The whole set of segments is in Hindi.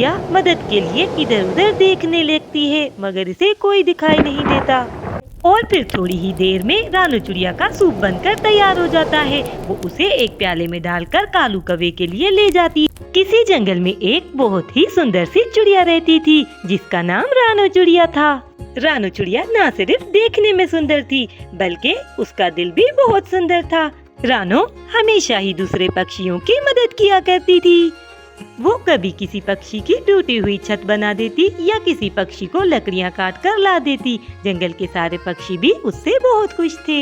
या मदद के लिए इधर उधर देखने लगती है, मगर इसे कोई दिखाई नहीं देता। और फिर थोड़ी ही देर में रानू चिड़िया का सूप बनकर तैयार हो जाता है। वो उसे एक प्याले में डालकर कालू कौवे के लिए ले जाती है। किसी जंगल में एक बहुत ही सुंदर सी चिड़िया रहती थी, जिसका नाम रानू चिड़िया था। रानू चिड़िया न सिर्फ देखने में सुंदर थी, बल्कि उसका दिल भी बहुत सुंदर था। रानू हमेशा ही दूसरे पक्षियों की मदद किया करती थी। वो कभी किसी पक्षी की टूटी हुई छत बना देती या किसी पक्षी को लकड़ियां काट कर ला देती। जंगल के सारे पक्षी भी उससे बहुत खुश थे।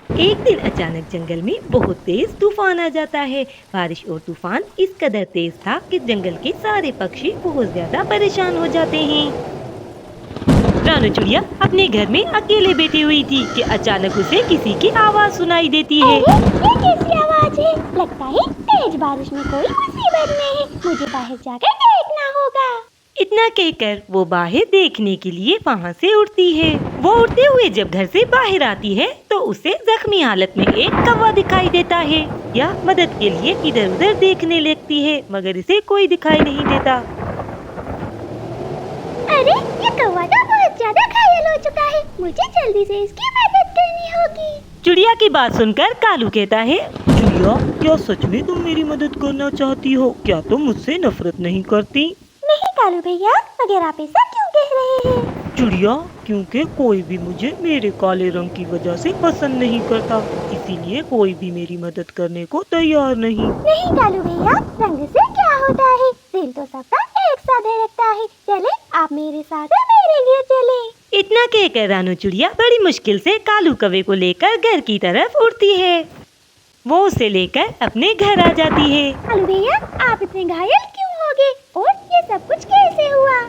एक दिन अचानक जंगल में बहुत तेज तूफान आ जाता है। बारिश और तूफान इस कदर तेज था कि जंगल के सारे पक्षी बहुत ज्यादा परेशान हो जाते हैं। रानू चिड़िया अपने घर में अकेले बैठी हुई थी कि अचानक उसे किसी की आवाज सुनाई देती है। ये कैसी आवाज है? लगता है तेज बारिश में कोई मुसीबत में है। मुझे बाहर जाकर देखना होगा। इतना कहकर वो बाहर देखने के लिए वहाँ से उड़ती है। वो उड़ते हुए जब घर से बाहर आती है तो उसे जख्मी हालत में एक कौवा दिखाई देता है। यह मदद के लिए इधर उधर देखने लगती है, मगर इसे कोई दिखाई नहीं देता। अरे ये कौवा तो बहुत ज्यादा घायल हो चुका है। मुझे जल्दी से इसकी मदद करनी होगी। चिड़िया की बात सुनकर कालू कहता है, चिड़िया क्या सच में तुम मेरी मदद करना चाहती हो? क्या तुम मुझसे नफरत नहीं करती? नहीं कालू भैया, मगर आप ऐसा क्यों कह रहे हैं? चिड़िया क्योंकि कोई भी मुझे मेरे काले रंग की वजह से पसंद नहीं करता, इसीलिए कोई भी मेरी मदद करने को तैयार नहीं। नहीं कालू भैया, रंग से क्या होता है? दिल तो सबका एक सा धड़कता है। चले आप मेरे साथ मेरे लिए चले। इतना कहकर रानू चिड़िया बड़ी मुश्किल से कालू कौवे को लेकर घर की तरफ उड़ती है। वो उसे लेकर अपने घर आ जाती है। कालू भैया, आप इतने घायल क्यों हो गए और ये सब कुछ कैसे हुआ?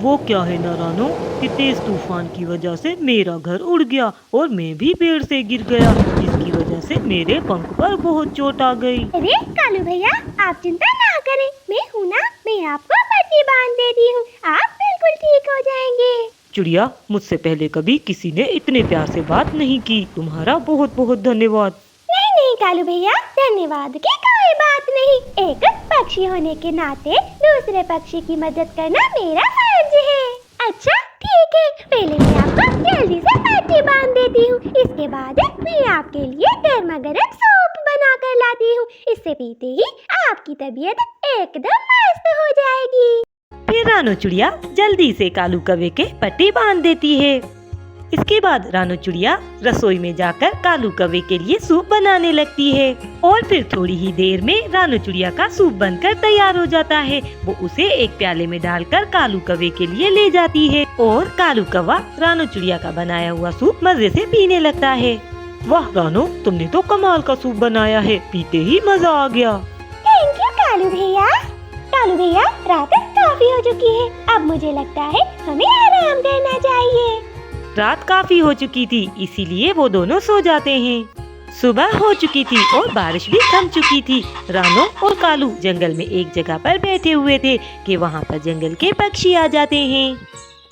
वो क्या है ना रानू कि तेज तूफान की वजह से मेरा घर उड़ गया और मैं भी पेड़ से गिर गया, जिसकी वजह से मेरे पंख पर बहुत चोट आ गई। अरे कालू भैया, आप चिंता ना करें, मैं हूँ ना, मैं आपको पट्टी बांध देती हूँ। आप बिल्कुल ठीक हो जाएंगे। चिड़िया मुझसे पहले कभी किसी ने इतने प्यार से बात नहीं की, तुम्हारा बहुत बहुत धन्यवाद। नहीं कालू भैया, धन्यवाद की कोई बात नहीं। एक पक्षी होने के नाते दूसरे पक्षी की मदद करना मेरा फर्ज है। अच्छा ठीक है, पहले मैं आपको जल्दी से पट्टी बांध देती हूँ। इसके बाद मैं आपके लिए गर्मा गर्म सूप बना कर लाती हूँ। इससे पीते ही आपकी तबीयत एकदम मस्त हो जाएगी। फिर रानू चिड़िया जल्दी से कालू कौवे के पट्टी बांध देती है। इसके बाद रानू चिड़िया रसोई में जाकर कालू कौवे के लिए सूप बनाने लगती है। और फिर थोड़ी ही देर में रानू चिड़िया का सूप बनकर तैयार हो जाता है। वो उसे एक प्याले में डालकर कालू कौवे के लिए ले जाती है और कालू कौवा रानू चिड़िया का बनाया हुआ सूप मजे से पीने लगता है। वाह रानू, तुमने तो कमाल का सूप बनाया है, पीते ही मजा आ गया। थैंक यू कालू भैया। कालू भैया, रात काफी हो चुकी है, अब मुझे लगता है हमें आराम करना चाहिए। रात काफी हो चुकी थी, इसीलिए वो दोनों सो जाते हैं। सुबह हो चुकी थी और बारिश भी थम चुकी थी। रानू और कालू जंगल में एक जगह पर बैठे हुए थे कि वहाँ पर जंगल के पक्षी आ जाते हैं।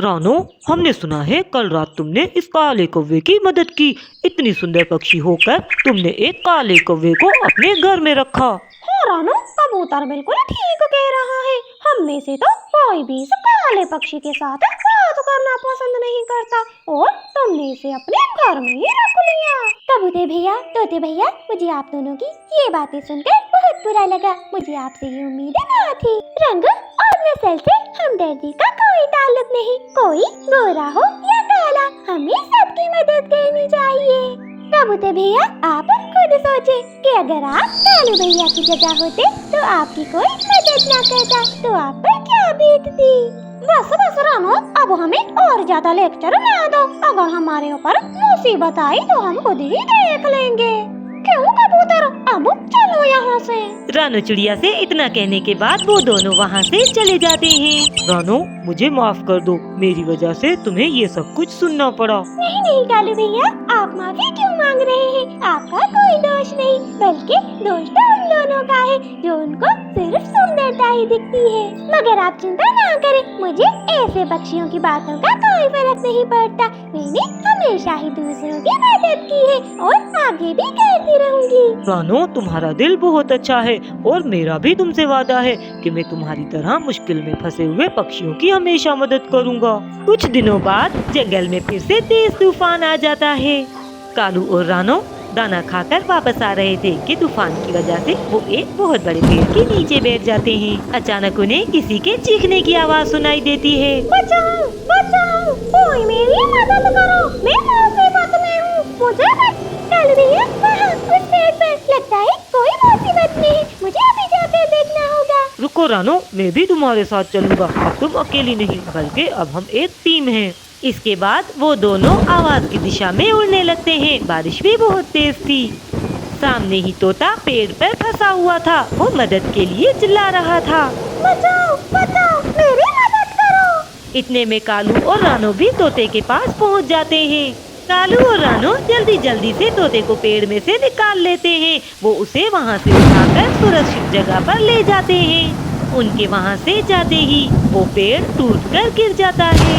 रानू, हमने सुना है कल रात तुमने इस काले कौवे की मदद की। इतनी सुंदर पक्षी होकर तुमने एक काले कौवे को अपने घर में रखा। हाँ रानू, कबूतर बिल्कुल ठीक कह रहा है। हम में से तो कोई भी इस काले पक्षी के साथ बात करना पसंद नहीं करता और तुमने इसे अपने घर में ही रख लिया। कबूतर भैया, तोते भैया, मुझे आप दोनों की ये बातें सुनकर बहुत बुरा लगा। मुझे आपसे ये उम्मीद ना थी। रंग और नस्ल से हमदर्दी का कोई ताल्लुक नहीं। कोई गोरा हो या काला, हमें सबकी मदद करनी चाहिए। कबूतर भैया, आप खुद सोचे कि अगर आप कालू भैया की जगह होते तो आपकी कोई मदद ना करता तो आप पर क्या बीतती। बस बस रानू, अब हमें और ज्यादा लेक्चर ना दो। अगर हमारे ऊपर मुसीबत आई तो हम खुद ही देख लेंगे। क्यों कबूतर, अब चलो यहाँ से। रानू चिड़िया से इतना कहने के बाद वो दोनों वहाँ से चले जाते हैं। रानू, मुझे माफ कर दो, मेरी वजह से तुम्हें ये सब कुछ सुनना पड़ा। नहीं नहीं कालू भैया, आप माफी क्यों मांग रहे हैं? आपका कोई दोष नहीं, बल्कि दोष तो उन दोनों का है जो उनको सिर्फ सुंदरता ही दिखती है। मगर आप चिंता ना करें, मुझे ऐसे पक्षियों की बातों का कोई फर्क नहीं पड़ता। मैंने हमेशा ही दूसरों की मदद की है और आगे भी करती रहूंगी। रानो, तुम्हारा दिल बहुत अच्छा है और मेरा भी तुमसे वादा है कि मैं तुम्हारी तरह मुश्किल में फंसे हुए पक्षियों की हमेशा मदद करूंगा। कुछ दिनों बाद जंगल में फिर से तेज तूफान आ जाता है। कालू और रानो दाना खाकर वापस आ रहे थे कि तूफान की वजह से वो एक बहुत बड़े पेड़ के नीचे बैठ जाते हैं। अचानक उन्हें किसी के चीखने की आवाज सुनाई देती है। बचाओ, बचाओ, कोई मेरी मदद करो, मैं मुसीबत में हूँ, मुझे चल रही है वहाँ उस पेड़ पर। लगता है कोई मुसीबत में है, मुझे अभी जाकर देखना होगा। रुको रानो, मैं भी तुम्हारे साथ चलूंगा। अब तुम अकेली नहीं बल्कि अब हम एक टीम हैं। इसके बाद वो दोनों आवाज की दिशा में उड़ने लगते हैं। बारिश भी बहुत तेज थी। सामने ही तोता पेड़ पर फंसा हुआ था। वो मदद के लिए चिल्ला रहा था। बचाओ, बचाओ, मेरी मदद करो। इतने में कालू और रानो भी तोते के पास पहुंच जाते हैं। कालू और रानो जल्दी जल्दी से तोते को पेड़ में से निकाल लेते हैं। वो उसे वहां से उठाकर सुरक्षित जगह पर ले जाते हैं। उनके वहां से जाते ही वो पेड़ टूटकर गिर जाता है।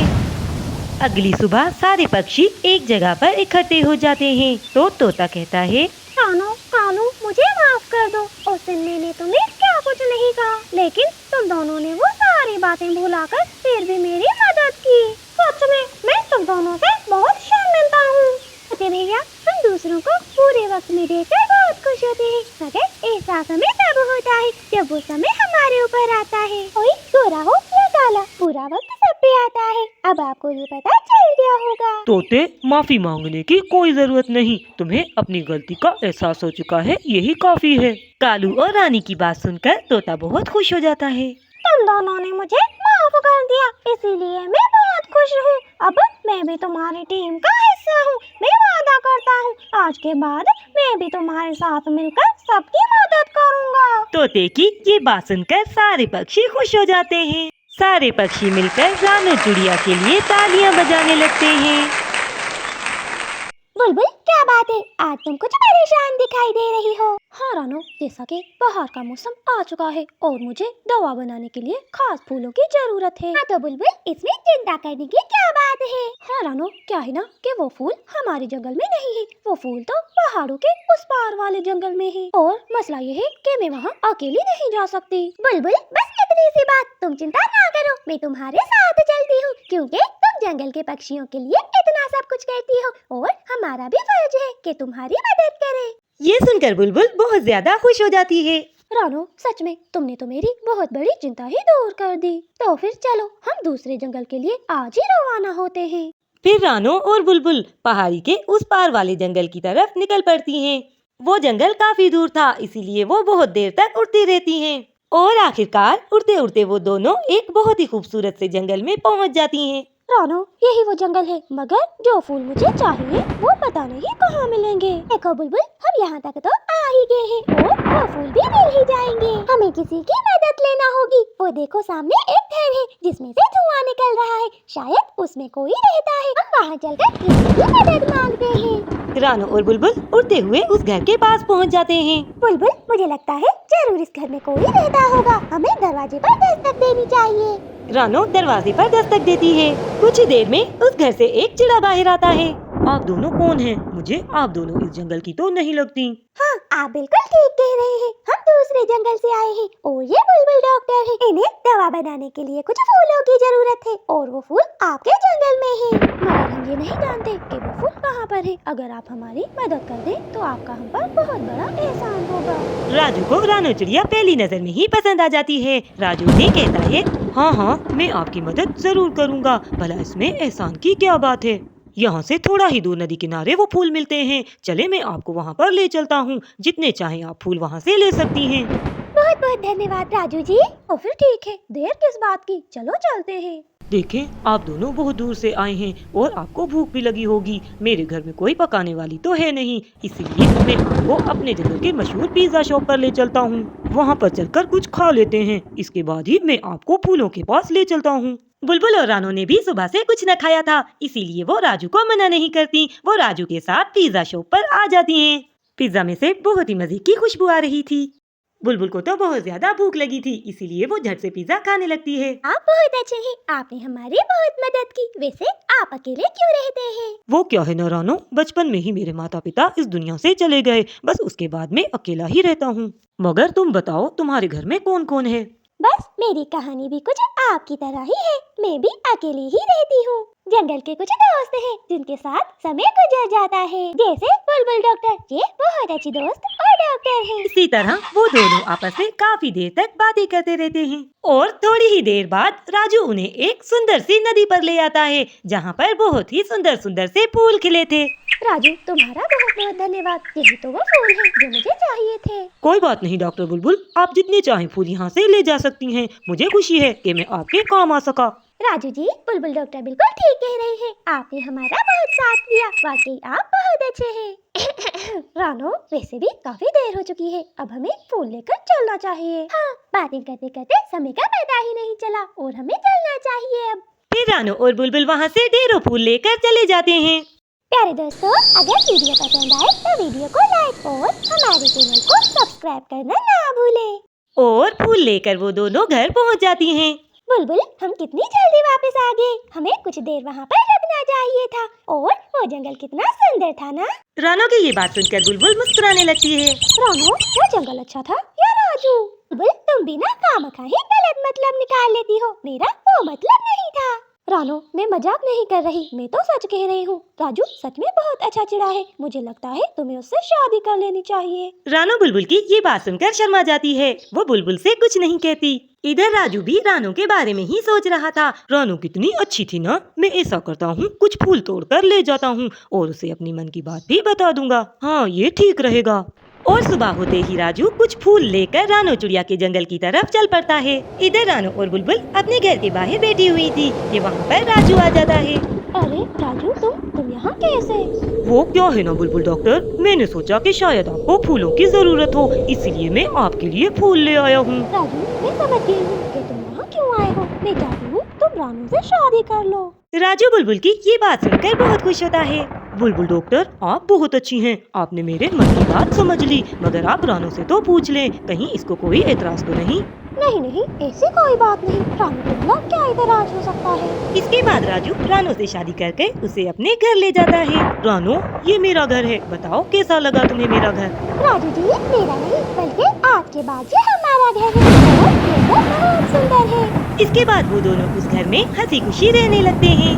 अगली सुबह सारे पक्षी एक जगह पर इकट्ठे हो जाते हैं। तो तोता कहता है, कानू, कानू, मुझे माफ कर दो। उस दिन मैंने तुम्हें क्या कुछ नहीं कहा, लेकिन तुम दोनों ने वो सारी बातें भुलाकर फिर भी मेरी मदद की। सच में मैं तुम दोनों से बहुत शर्मिंदा हूँ। भैया, हम दूसरों को बुरे वक्त में देखकर बहुत खुश होते हैं, मगर ऐसा समय तब होता है जब वो समय हमारे ऊपर आता है। कोई गोरा हो या काला, बुरा वक्त सब पे आता है। अब आपको ये पता चल गया होगा। तोते, माफी मांगने की कोई जरूरत नहीं। तुम्हें अपनी गलती का एहसास हो चुका है, यही काफी है। कालू और रानी की बात सुनकर तोता बहुत खुश हो जाता है। तुम दोनों ने मुझे माफ कर दिया, इसीलिए मैं बहुत खुश हूँ। अब मैं भी तुम्हारी टीम का हिस्सा हूँ। मैं वादा करता हूँ, आज के बाद मैं भी तुम्हारे साथ मिलकर सबकी मदद करूँगा। तोते की ये बात सुनकर सारे पक्षी खुश हो जाते हैं। सारे पक्षी मिलकर रानो चिड़िया के लिए तालियां बजाने लगते हैं। बुलबुल, क्या बात है, आज तुम कुछ परेशान दिखाई दे रही हो। हाँ रानो, जैसा कि बाहर का मौसम आ चुका है और मुझे दवा बनाने के लिए खास फूलों की जरूरत है। हाँ तो बुलबुल, इसमें चिंता करने की क्या बात है। हाँ रानो, क्या है ना कि वो फूल हमारे जंगल में नहीं है, वो फूल तो पहाड़ों के उस पार वाले जंगल में है। और मसला ये है कि मैं वहाँ अकेली नहीं जा सकती। बुलबुल, बस इतनी सी बात, तुम चिंता ना करो, मैं तुम्हारे साथ चलती हूँ, क्योंकि तुम जंगल के पक्षियों के लिए इतना सब कुछ करती हो और हमारा भी फर्ज है कि तुम्हारी मदद करें। ये सुनकर बुलबुल बहुत ज्यादा खुश हो जाती है। रानो, सच में तुमने तो मेरी बहुत बड़ी चिंता ही दूर कर दी। तो फिर चलो हम दूसरे जंगल के लिए आज ही रवाना होते हैं। फिर रानो और बुलबुल पहाड़ी के उस पार वाले जंगल की तरफ निकल पड़ती हैं। वो जंगल काफी दूर था, इसीलिए वो बहुत देर तक उड़ती रहती हैं। और आखिरकार उड़ते उड़ते वो दोनों एक बहुत ही खूबसूरत से जंगल में पहुंच जाती हैं। रानो, यही वो जंगल है, मगर जो फूल मुझे चाहिए वो पता नहीं कहाँ मिलेंगे। देखो बुलबुल, हम यहाँ तक तो आ ही गए हैं और वो फूल भी मिल ही जाएंगे। हमें किसी की मदद लेना होगी। वो देखो, सामने एक घर है जिसमें से धुआं निकल रहा है, शायद उसमें कोई रहता है। हम वहाँ चलकर किसी की मदद मांगते हैं। रानो और बुलबुल उड़ते हुए उस घर के पास पहुंच जाते हैं। बुलबुल, मुझे लगता है जरूर इस घर में कोई रहता होगा, हमें दरवाजे पर दस्तक देनी चाहिए। रानो दरवाजे पर दस्तक देती है। कुछ ही देर में उस घर से एक चिड़ा बाहर आता है। आप दोनों कौन हैं? मुझे आप दोनों इस जंगल की तो नहीं लगती। हाँ, आप बिल्कुल ठीक कह रहे हैं, हम दूसरे जंगल से आए हैं और ये बुलबुल डॉक्टर है। इन्हें दवा बनाने के लिए कुछ फूलों की जरूरत है और वो फूल आपके जंगल में है, मगर हम ये नहीं जानते कि वो फूल कहाँ पर है। अगर आप हमारी मदद कर दें तो आपका हम पर बहुत बड़ा एहसान होगा। राजू को रानो चिड़िया पहली नजर में ही पसंद आ जाती है। राजू ने कहता है, हाँ हाँ, मैं आपकी मदद जरूर करूँगा, भला इसमें एहसान की क्या बात है। यहाँ से थोड़ा ही दूर नदी किनारे वो फूल मिलते हैं, चले मैं आपको वहाँ पर ले चलता हूँ, जितने चाहें आप फूल वहाँ से ले सकती हैं। बहुत बहुत धन्यवाद राजू जी। और फिर ठीक है, देर किस बात की, चलो चलते हैं। देखें, आप दोनों बहुत दूर से आए हैं और आपको भूख भी लगी होगी। मेरे घर में कोई पकाने वाली तो है नहीं, इसलिए मैं आपको अपने जंगल के मशहूर पिज्जा शॉप पर ले चलता हूँ। वहाँ पर चलकर कुछ खा लेते हैं, इसके बाद ही मैं आपको फूलों के पास ले चलता हूँ। बुलबुल और रानो ने भी सुबह से कुछ न खाया था, इसीलिए वो राजू को मना नहीं करती। वो राजू के साथ पिज्जा शॉप पर आ जाती हैं। पिज्जा में से बहुत ही मजे की खुशबू आ रही थी। बुलबुल को तो बहुत ज्यादा भूख लगी थी, इसीलिए वो झट से पिज्जा खाने लगती है। आप बहुत अच्छे हैं, आपने हमारी बहुत मदद की। वैसे आप अकेले क्यों रहते हैं? वो क्या है ना रानो, बचपन में ही मेरे माता पिता इस दुनिया से चले गए, बस उसके बाद में अकेला ही रहता हूँ। मगर तुम बताओ, तुम्हारे घर में कौन कौन है? बस मेरी कहानी भी कुछ आपकी तरह ही है, मैं भी अकेली ही रहती हूँ। जंगल के कुछ दोस्त हैं जिनके साथ समय गुजर जाता है, जैसे बुलबुल डॉक्टर, ये बहुत अच्छी दोस्त और डॉक्टर हैं। इसी तरह वो दोनों आपस में काफी देर तक बातें करते रहते हैं और थोड़ी ही देर बाद राजू उन्हें एक सुंदर सी नदी पर ले आता है, जहाँ पर बहुत ही सुंदर सुंदर से फूल खिले थे। राजू, तुम्हारा बहुत बहुत धन्यवाद, यही तो वो फूल हैं जो मुझे चाहिए थे। कोई बात नहीं डॉक्टर बुलबुल, आप जितने चाहें फूल यहाँ से ले जा सकती हैं। मुझे खुशी है कि मैं आपके काम आ सका। राजू जी, बुलबुल डॉक्टर बिल्कुल ठीक कह रहे हैं, आपने हमारा बहुत साथ दिया, वाकई आप बहुत अच्छे हैं। रानो, वैसे भी काफी देर हो चुकी है, अब हमें फूल लेकर चलना चाहिए। हाँ, बातें करते करते समय का पता ही नहीं चला और हमें चलना चाहिए अब। फिर रानो और बुलबुल वहाँ से ढेरों फूल लेकर चले जाते हैं। प्यारे दोस्तों, अगर वीडियो पसंद आए तो वीडियो को लाइक और हमारे चैनल को सब्सक्राइब करना ना भूलें। और फूल लेकर वो दोनों घर पहुँच जाती हैं। बुलबुल, हम कितनी जल्दी वापस आ गए, हमें कुछ देर वहाँ पर रुकना चाहिए था, और वो जंगल कितना सुंदर था ना। रानो की ये बात सुनकर बुलबुल मुस्कुराने लगती है। रानो, वो जंगल अच्छा था या राजू? बुलबुल, तुम भी ना खामखा ही गलत मतलब निकाल लेती हो, मेरा वो मतलब नहीं था। रानो, मैं मजाक नहीं कर रही, मैं तो सच कह रही हूँ। राजू सच में बहुत अच्छा चिड़ा है, मुझे लगता है तुम्हें उससे शादी कर लेनी चाहिए। रानो बुलबुल की ये बात सुनकर शर्मा जाती है, वो बुलबुल से कुछ नहीं कहती। इधर राजू भी रानो के बारे में ही सोच रहा था। रानो कितनी अच्छी थी ना, मैं ऐसा करता हूँ, कुछ फूल तोड़कर ले जाता हूँ और उसे अपनी मन की बात भी बता दूंगा। हाँ, ये ठीक रहेगा। और सुबह होते ही राजू कुछ फूल लेकर रानो चिड़िया के जंगल की तरफ चल पड़ता है। इधर रानो और बुलबुल अपने घर के बाहर बैठी हुई थी कि वहाँ पर राजू आ जाता है। अरे राजू, तुम यहाँ कैसे? वो क्या है ना बुलबुल डॉक्टर, मैंने सोचा कि शायद आपको फूलों की जरूरत हो, इसलिए मैं आपके लिए फूल ले आया हूँ। राजू, मैं समझ गई हूँ कि तुम यहाँ क्यों आए हो, मैं चाहती हूँ तुम रानू से शादी कर लो। राजू बुलबुल की ये बात सुनकर बहुत खुश होता है। बुलबुल डॉक्टर, आप बहुत अच्छी हैं, आपने मेरे मन की बात समझ ली, मगर आप रानू से तो पूछ लें, कहीं इसको कोई एतराज तो नहीं? नहीं नहीं, ऐसी कोई बात नहीं, रानू के खिलाफ क्या एतराज हो सकता है। इसके बाद राजू रानो से शादी करके उसे अपने घर ले जाता है। रानो, ये मेरा घर है, बताओ कैसा लगा तुम्हें मेरा घर? राजू जी, मेरा नहीं बल्कि आज के बाद ये हमारा घर है और ये घर बहुत सुंदर है। इसके बाद वो दोनों उस घर में हंसी खुशी रहने लगते हैं।